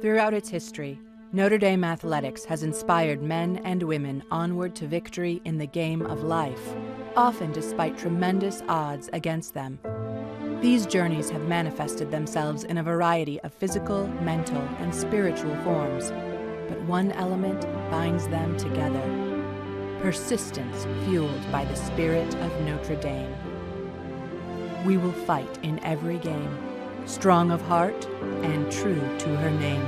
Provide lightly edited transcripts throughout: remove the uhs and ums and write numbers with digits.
Throughout its history, Notre Dame athletics has inspired men and women onward to victory in the game of life, often despite tremendous odds against them. These journeys have manifested themselves in a variety of physical, mental, and spiritual forms, but one element binds them together: persistence fueled by the spirit of Notre Dame. We will fight in every game, strong of heart and true to her name.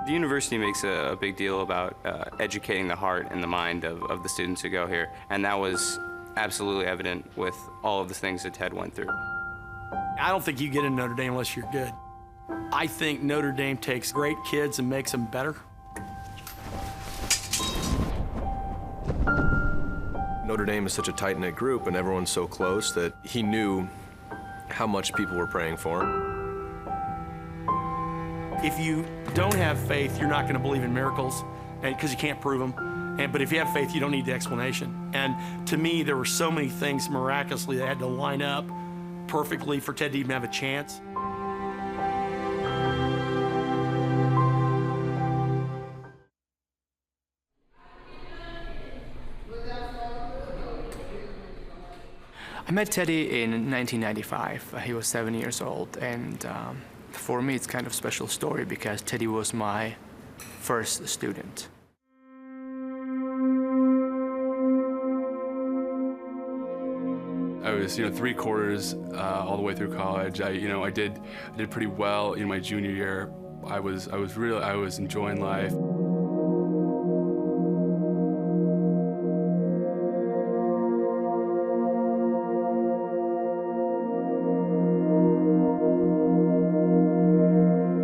The university makes a big deal about educating the heart and the mind of the students who go here, and that was absolutely evident with all of the things that Ted went through. I don't think you get in Notre Dame unless you're good. I think Notre Dame takes great kids and makes them better. Notre Dame is such a tight-knit group and everyone's so close that he knew how much people were praying for him. If you don't have faith, you're not going to believe in miracles because you can't prove them. But if you have faith, you don't need the explanation. And to me, there were so many things miraculously that had to line up perfectly for Ted to even have a chance. I met Teddy in 1995. He was 7 years old, and for me it's kind of a special story because Teddy was my first student. I was, 3/4 all the way through college. I did pretty well in my junior year. I was enjoying life.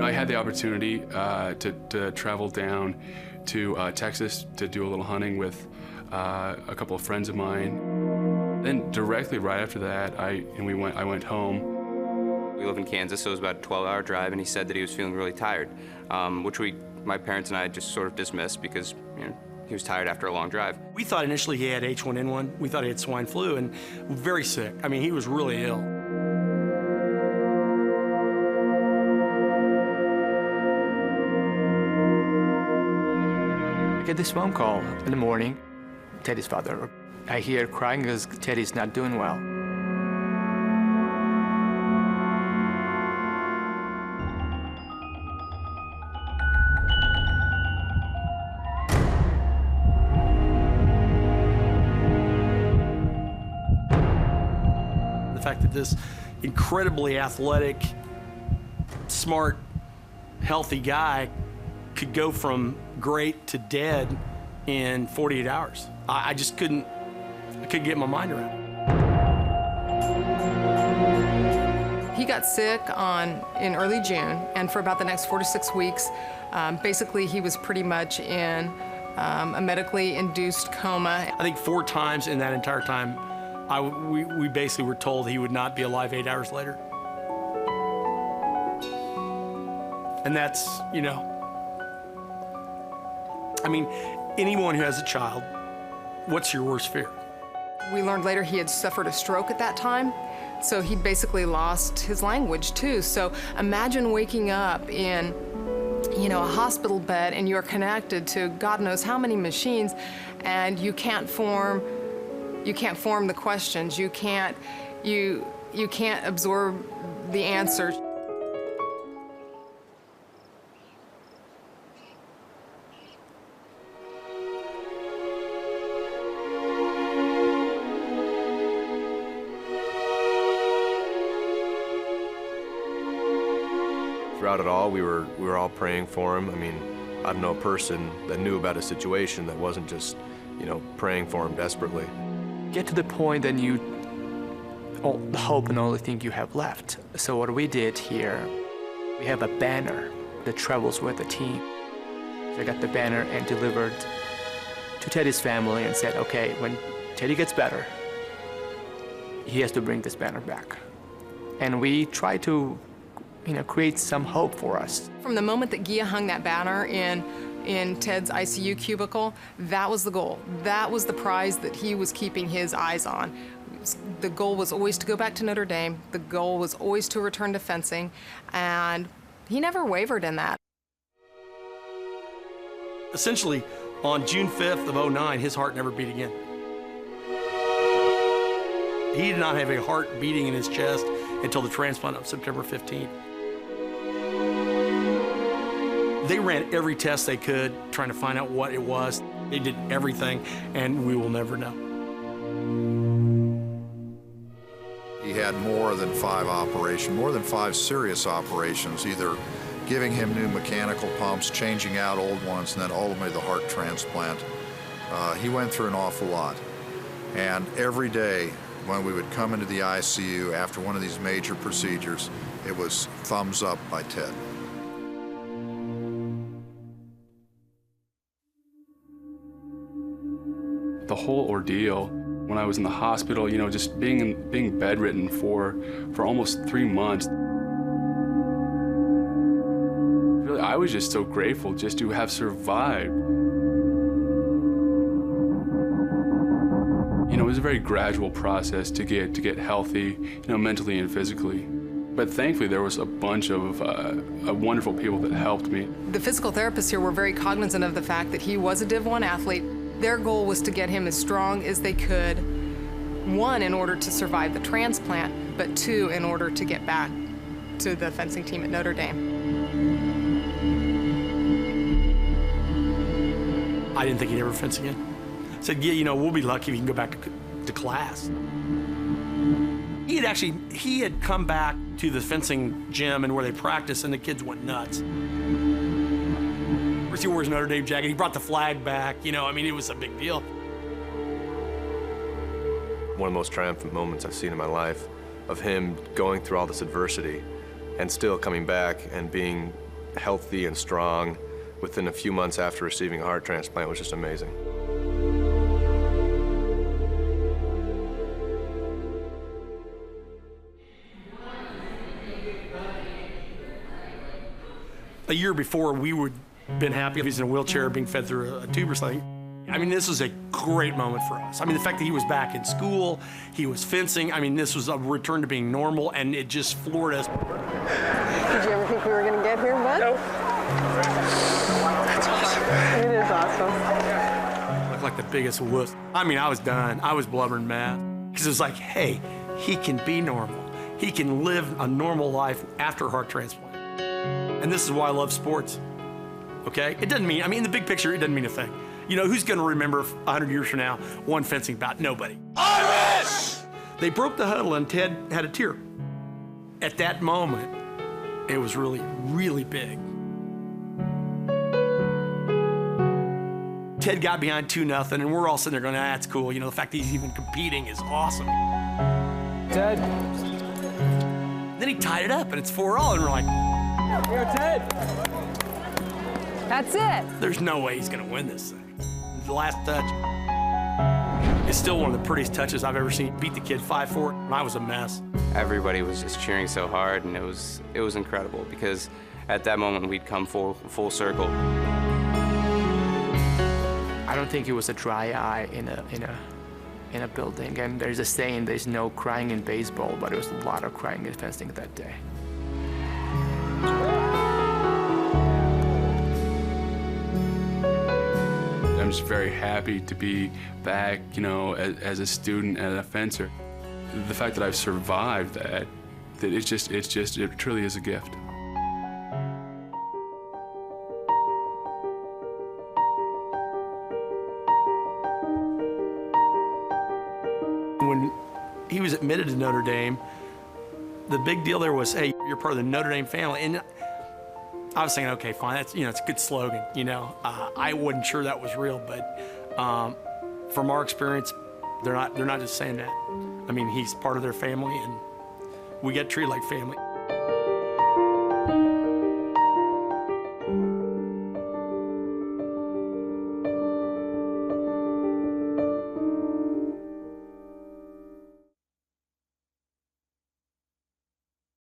I had the opportunity to travel down to Texas to do a little hunting with a couple of friends of mine. Then directly right after that, I went home. We live in Kansas, so it was about a 12-hour drive, and he said that he was feeling really tired, which my parents and I just sort of dismissed because he was tired after a long drive. We thought initially he had H1N1. We thought he had swine flu and very sick. I mean, he was really ill. I get this phone call in the morning. Teddy's father. I hear crying because Teddy's not doing well. The fact that this incredibly athletic, smart, healthy guy could go from great to dead in 48 hours. I just couldn't get my mind around it. He got sick in early June, and for about the next 4 to 6 weeks, basically he was pretty much in a medically induced coma. I think 4 times in that entire time, we basically were told he would not be alive 8 hours later. And that's, I mean, anyone who has a child, what's your worst fear? We learned later he had suffered a stroke at that time, so he'd basically lost his language too. So imagine waking up in, a hospital bed and you're connected to God knows how many machines, and you can't form the questions. You can't absorb the answers. Throughout it all, we were all praying for him. I mean, I don't know a person that knew about his situation that wasn't just, praying for him desperately. Get to the point that the hope and only thing you have left. So what we did here, we have a banner that travels with the team. So I got the banner and delivered to Teddy's family and said, okay, when Teddy gets better, he has to bring this banner back. And we try to create some hope for us. From the moment that Gia hung that banner in in Ted's ICU cubicle, that was the goal. That was the prize that he was keeping his eyes on. The goal was always to go back to Notre Dame. The goal was always to return to fencing, and he never wavered in that. Essentially, on June 5th of '09, his heart never beat again. He did not have a heart beating in his chest until the transplant of September 15th. They ran every test they could, trying to find out what it was. They did everything, and we will never know. He had more than 5 serious operations, either giving him new mechanical pumps, changing out old ones, and then ultimately the heart transplant. He went through an awful lot. And every day when we would come into the ICU after one of these major procedures, it was thumbs up by Ted. The whole ordeal, when I was in the hospital, you know, just being bedridden for almost 3 months. Really, I was just so grateful just to have survived. You know, it was a very gradual process to get healthy, you know, mentally and physically. But thankfully, there was a bunch of wonderful people that helped me. The physical therapists here were very cognizant of the fact that he was a Div 1 athlete. Their goal was to get him as strong as they could, 1, in order to survive the transplant, but 2, in order to get back to the fencing team at Notre Dame. I didn't think he'd ever fence again. I said, yeah, you know, we'll be lucky if he can go back to class. He had come back to the fencing gym and where they practice, and the kids went nuts. First he wore his Notre Dame jacket, he brought the flag back, you know, I mean, it was a big deal. One of the most triumphant moments I've seen in my life, of him going through all this adversity and still coming back and being healthy and strong within a few months after receiving a heart transplant, was just amazing. A year before, we would have been happy if he's in a wheelchair being fed through a tube or something. I mean, this was a great moment for us. I mean, the fact that he was back in school, he was fencing, I mean, this was a return to being normal, and it just floored us. Did you ever think we were going to get here, bud? Nope. That's awesome. It is awesome. Looked like the biggest wuss. I mean, I was done. I was blubbering mad. Because it was like, hey, he can be normal. He can live a normal life after a heart transplant. And this is why I love sports, okay? It doesn't mean, I mean, in the big picture, it doesn't mean a thing. You know, who's gonna remember 100 years from now one fencing bout? Nobody. Irish! They broke the huddle and Ted had a tear. At that moment, it was really, really big. Ted got behind 2-0, and we're all sitting there going, ah, that's cool. You know, the fact that he's even competing is awesome. Ted. Then he tied it up, and it's 4-4, and we're like, Yo, Ted. That's it. there's no way he's gonna win this thing. The last touch is still one of the prettiest touches I've ever seen. Beat the kid 5-4, and I was a mess. Everybody was just cheering so hard, and it was incredible because at that moment we'd come full circle. I don't think it was a dry eye in a building, and there's a saying, there's no crying in baseball, but there was a lot of crying in fencing that day. I'm just very happy to be back, you know, as a student and a fencer. The fact that I've survived that it truly is a gift. When he was admitted to Notre Dame, the big deal there was, hey, you're part of the Notre Dame family. And I was thinking, okay, fine, that's, you know, it's a good slogan, you know. I wasn't sure that was real, but from our experience, they're not just saying that. I mean, he's part of their family, and we get treated like family.